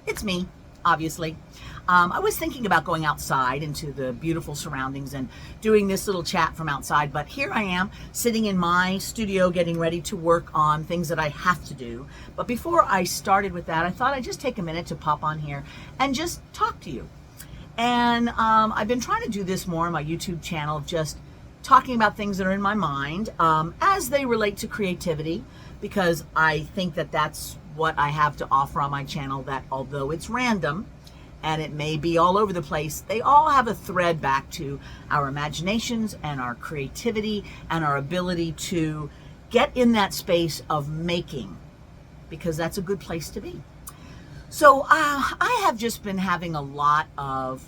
It's me, obviously. I was thinking about going outside into the beautiful surroundings and doing this little chat from outside, but here I am sitting in my studio getting ready to work on things that I have to do. But before I started with that, I thought I'd just take a minute to pop on here and just talk to you. And I've been trying to do this more on my YouTube channel, of just talking about things that are in my mind as they relate to creativity, because I think that that's what I have to offer on my channel, that although it's random and it may be all over the place, they all have a thread back to our imaginations and our creativity and our ability to get in that space of making, because that's a good place to be. So I have just been having a lot of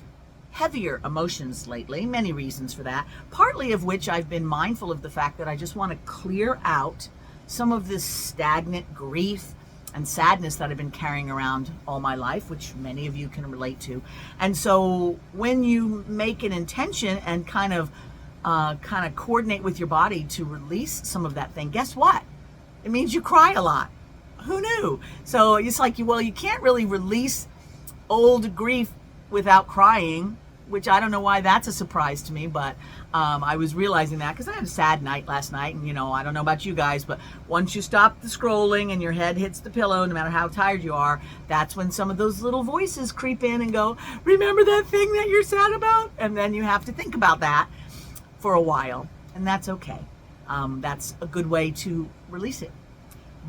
heavier emotions lately, many reasons for that, partly of which I've been mindful of the fact that I just want to clear out some of this stagnant grief and sadness that I've been carrying around all my life, which many of you can relate to. And so when you make an intention and kind of coordinate with your body to release some of that thing, guess what? It means you cry a lot. Who knew? So it's like, well, you can't really release old grief without crying, which I don't know why that's a surprise to me, but I was realizing that because I had a sad night last night, and I don't know about you guys, but once you stop the scrolling and your head hits the pillow, no matter how tired you are, that's when some of those little voices creep in and go, remember that thing that you're sad about? And then you have to think about that for a while, and that's okay. That's a good way to release it.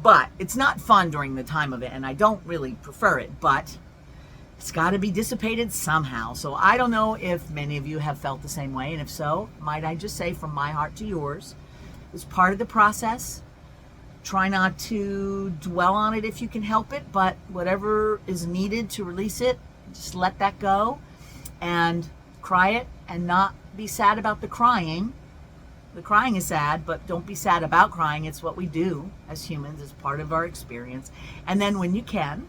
But it's not fun during the time of it, and I don't really prefer it, but it's got to be dissipated somehow. So I don't know if many of you have felt the same way, and if so, might I just say from my heart to yours, it's part of the process. Try not to dwell on it if you can help it, but whatever is needed to release it, just let that go and cry it, and not be sad about the crying. The crying is sad, but don't be sad about crying. It's what we do as humans. It's part of our experience. And then when you can,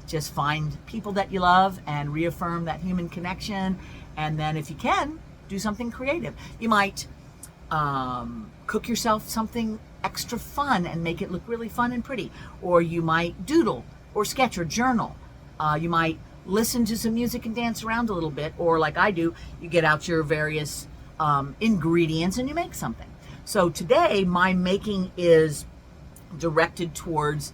just find people that you love and reaffirm that human connection. And then if you can, do something creative. You might cook yourself something extra fun and make it look really fun and pretty. Or you might doodle or sketch or journal. You might listen to some music and dance around a little bit. Or like I do, you get out your various ingredients and you make something. So today my making is directed towards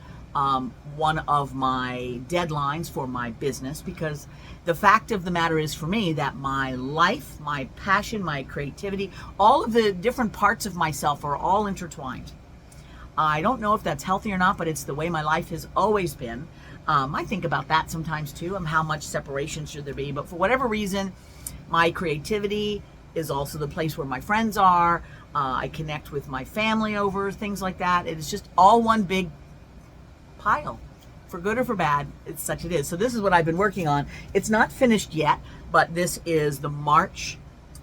one of my deadlines for my business, because the fact of the matter is, for me, that my life, my passion, my creativity, all of the different parts of myself are all intertwined. I don't know if that's healthy or not, but it's the way my life has always been. I think about that sometimes too, how much separation should there be, but for whatever reason, my creativity is also the place where my friends are. I connect with my family over things like that. It is just all one big pile, for good or for bad. It's such it is. So this is what I've been working on. It's not finished yet, but this is the March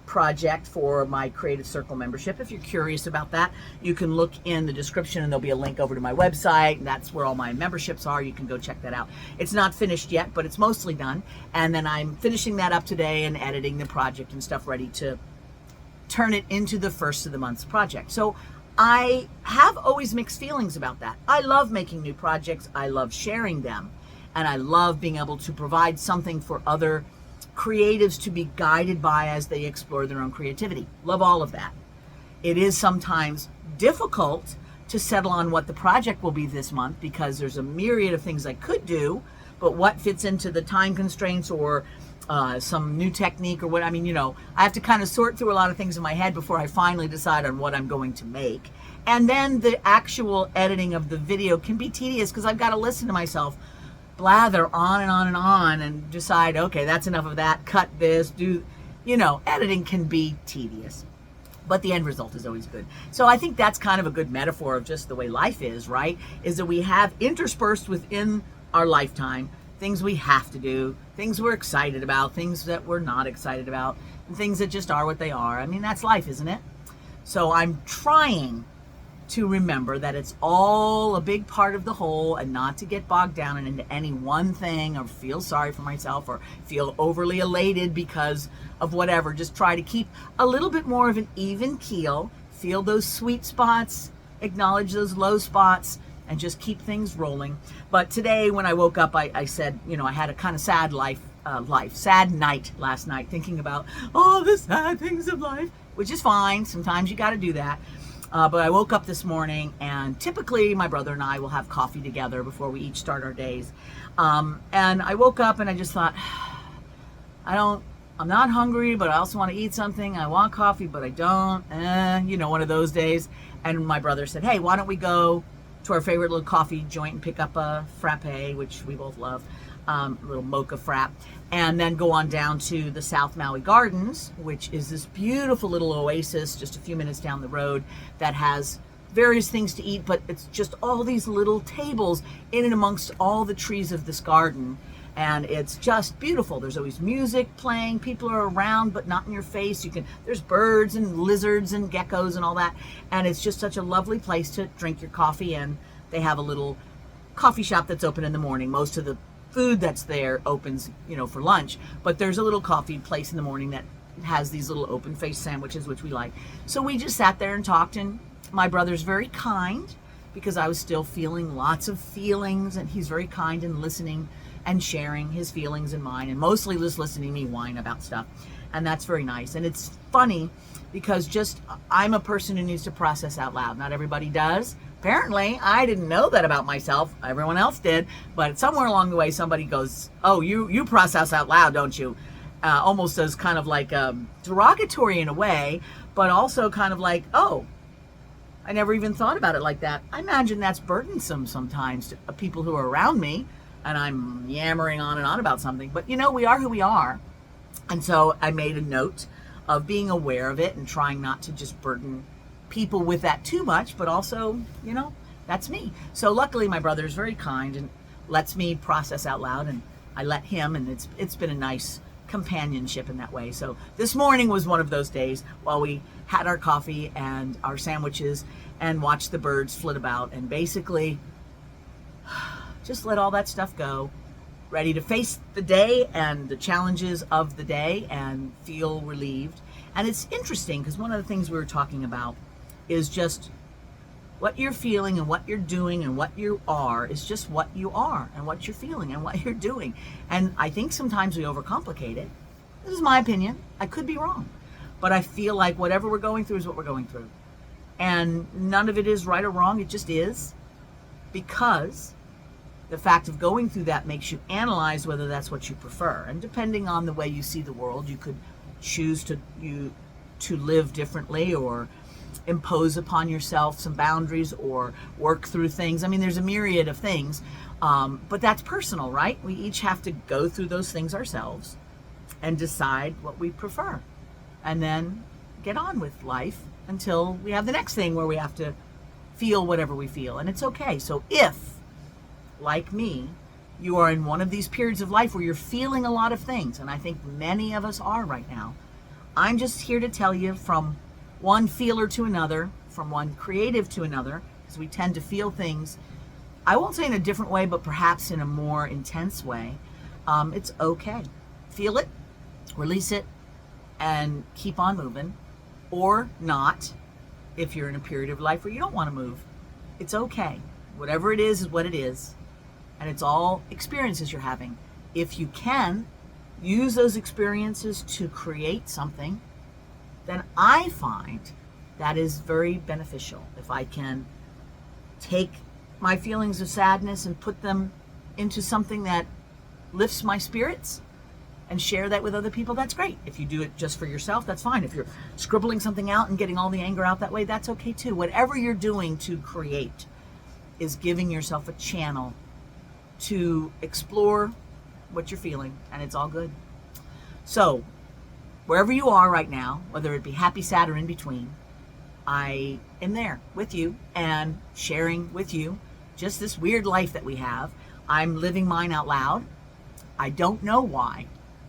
project for my Creative Circle membership. If you're curious about that, you can look in the description and there'll be a link over to my website, and that's where all my memberships are. You can go check that out. It's not finished yet, but it's mostly done, and then I'm finishing that up today and editing the project and stuff, ready to turn it into the first of the month's project. So I have always mixed feelings about that. I love making new projects. I love sharing them. And I love being able to provide something for other creatives to be guided by as they explore their own creativity. Love all of that. It is sometimes difficult to settle on what the project will be this month, because there's a myriad of things I could do, but what fits into the time constraints or some new technique or what, I have to kind of sort through a lot of things in my head before I finally decide on what I'm going to make. And then the actual editing of the video can be tedious, because I've got to listen to myself blather on and on and on and decide, okay, that's enough of that, cut this, editing can be tedious, but the end result is always good. So I think that's kind of a good metaphor of just the way life is, right? Is that we have interspersed within our lifetime things we have to do, things we're excited about, things that we're not excited about, and things that just are what they are. That's life, isn't it? So I'm trying to remember that it's all a big part of the whole, and not to get bogged down into any one thing or feel sorry for myself or feel overly elated because of whatever. Just try to keep a little bit more of an even keel, feel those sweet spots, acknowledge those low spots, and just keep things rolling. But today when I woke up, I said, I had a kind of sad sad night last night, thinking about all the sad things of life, which is fine. Sometimes you got to do that. But I woke up this morning, and typically my brother and I will have coffee together before we each start our days. And I woke up and I just thought, I'm not hungry, but I also want to eat something. I want coffee, but I don't. One of those days. And my brother said, hey, why don't we go to our favorite little coffee joint and pick up a frappe, which we both love, a little mocha frap, and then go on down to the South Maui Gardens, which is this beautiful little oasis just a few minutes down the road that has various things to eat, but it's just all these little tables in and amongst all the trees of this garden. And it's just beautiful. There's always music playing. People are around, but not in your face. There's birds and lizards and geckos and all that. And it's just such a lovely place to drink your coffee. And they have a little coffee shop that's open in the morning. Most of the food that's there opens, for lunch. But there's a little coffee place in the morning that has these little open face sandwiches, which we like. So we just sat there and talked. And my brother's very kind because I was still feeling lots of feelings. And he's very kind and listening and sharing his feelings and mine, and mostly just listening to me whine about stuff. And that's very nice. And it's funny because I'm a person who needs to process out loud. Not everybody does. Apparently, I didn't know that about myself. Everyone else did. But somewhere along the way, somebody goes, oh, you process out loud, don't you? Almost as kind of like derogatory in a way, but also kind of like, oh, I never even thought about it like that. I imagine that's burdensome sometimes to people who are around me. And I'm yammering on and on about something. But, we are who we are. And so I made a note of being aware of it and trying not to just burden people with that too much. But also, that's me. So luckily, my brother is very kind and lets me process out loud. And I let him. And it's been a nice companionship in that way. So this morning was one of those days while we had our coffee and our sandwiches and watched the birds flit about. And basically just let all that stuff go, ready to face the day and the challenges of the day and feel relieved. And it's interesting because one of the things we were talking about is just what you're feeling and what you're doing and what you are is just what you are and what you're feeling and what you're doing. And I think sometimes we overcomplicate it. This is my opinion. I could be wrong. But I feel like whatever we're going through is what we're going through. And none of it is right or wrong. It just is, because the fact of going through that makes you analyze whether that's what you prefer. And depending on the way you see the world, you could choose to live differently or impose upon yourself some boundaries or work through things. I mean, there's a myriad of things, but that's personal, right? We each have to go through those things ourselves and decide what we prefer. And then get on with life until we have the next thing where we have to feel whatever we feel. And it's okay. So if, like me, you are in one of these periods of life where you're feeling a lot of things, and I think many of us are right now, I'm just here to tell you, from one feeler to another, from one creative to another, because we tend to feel things, I won't say in a different way, but perhaps in a more intense way. It's okay. Feel it, release it, and keep on moving. Or not, if you're in a period of life where you don't want to move. It's okay. Whatever it is what it is. And it's all experiences you're having. If you can use those experiences to create something, then I find that is very beneficial. If I can take my feelings of sadness and put them into something that lifts my spirits and share that with other people, that's great. If you do it just for yourself, that's fine. If you're scribbling something out and getting all the anger out that way, that's okay too. Whatever you're doing to create is giving yourself a channel to explore what you're feeling, and it's all good. So wherever you are right now, whether it be happy, sad, or in between, I am there with you and sharing with you just this weird life that we have. I'm living mine out loud. I don't know why.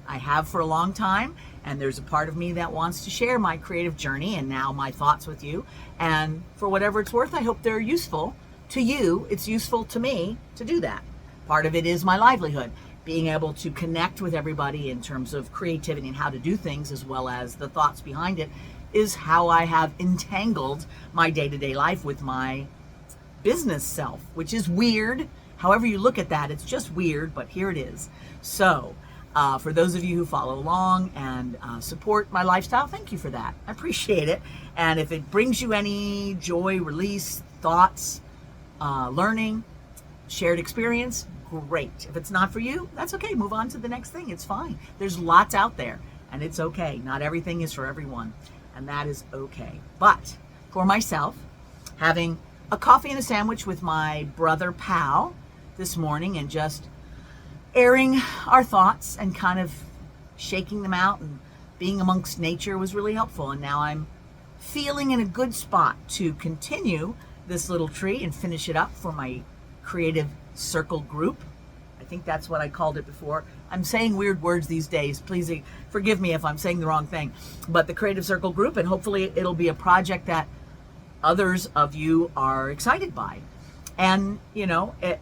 I have for a long time, and there's a part of me that wants to share my creative journey and now my thoughts with you. And for whatever it's worth, I hope they're useful to you. It's useful to me to do that. Part of it is my livelihood, being able to connect with everybody in terms of creativity and how to do things, as well as the thoughts behind it, is how I have entangled my day-to-day life with my business self, which is weird. However you look at that, it's just weird, but here it is. So for those of you who follow along and support my lifestyle, thank you for that. I appreciate it. And if it brings you any joy, release, thoughts, learning, shared experience, great. If it's not for you, that's okay. Move on to the next thing. It's fine. There's lots out there, and it's okay. Not everything is for everyone, and that is okay. But for myself, having a coffee and a sandwich with my brother Pal this morning and just airing our thoughts and kind of shaking them out and being amongst nature was really helpful. And now I'm feeling in a good spot to continue this little tree and finish it up for my creative circle group. I think that's what I called it before. I'm saying weird words these days. Please forgive me if I'm saying the wrong thing. But the creative circle group, and hopefully it'll be a project that others of you are excited by. And, you know, it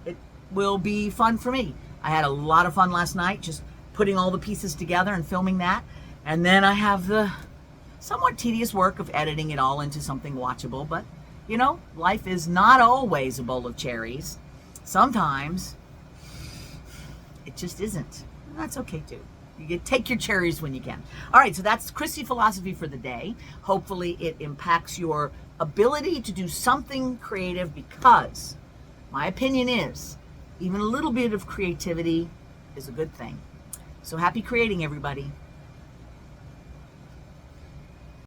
will be fun for me. I had a lot of fun last night just putting all the pieces together and filming that. And then I have the somewhat tedious work of editing it all into something watchable. But, you know, life is not always a bowl of cherries. Sometimes it just isn't. And that's okay too. You take your cherries when you can. All right, so that's Christy philosophy for the day. Hopefully it impacts your ability to do something creative, because my opinion is even a little bit of creativity is a good thing. So happy creating, everybody.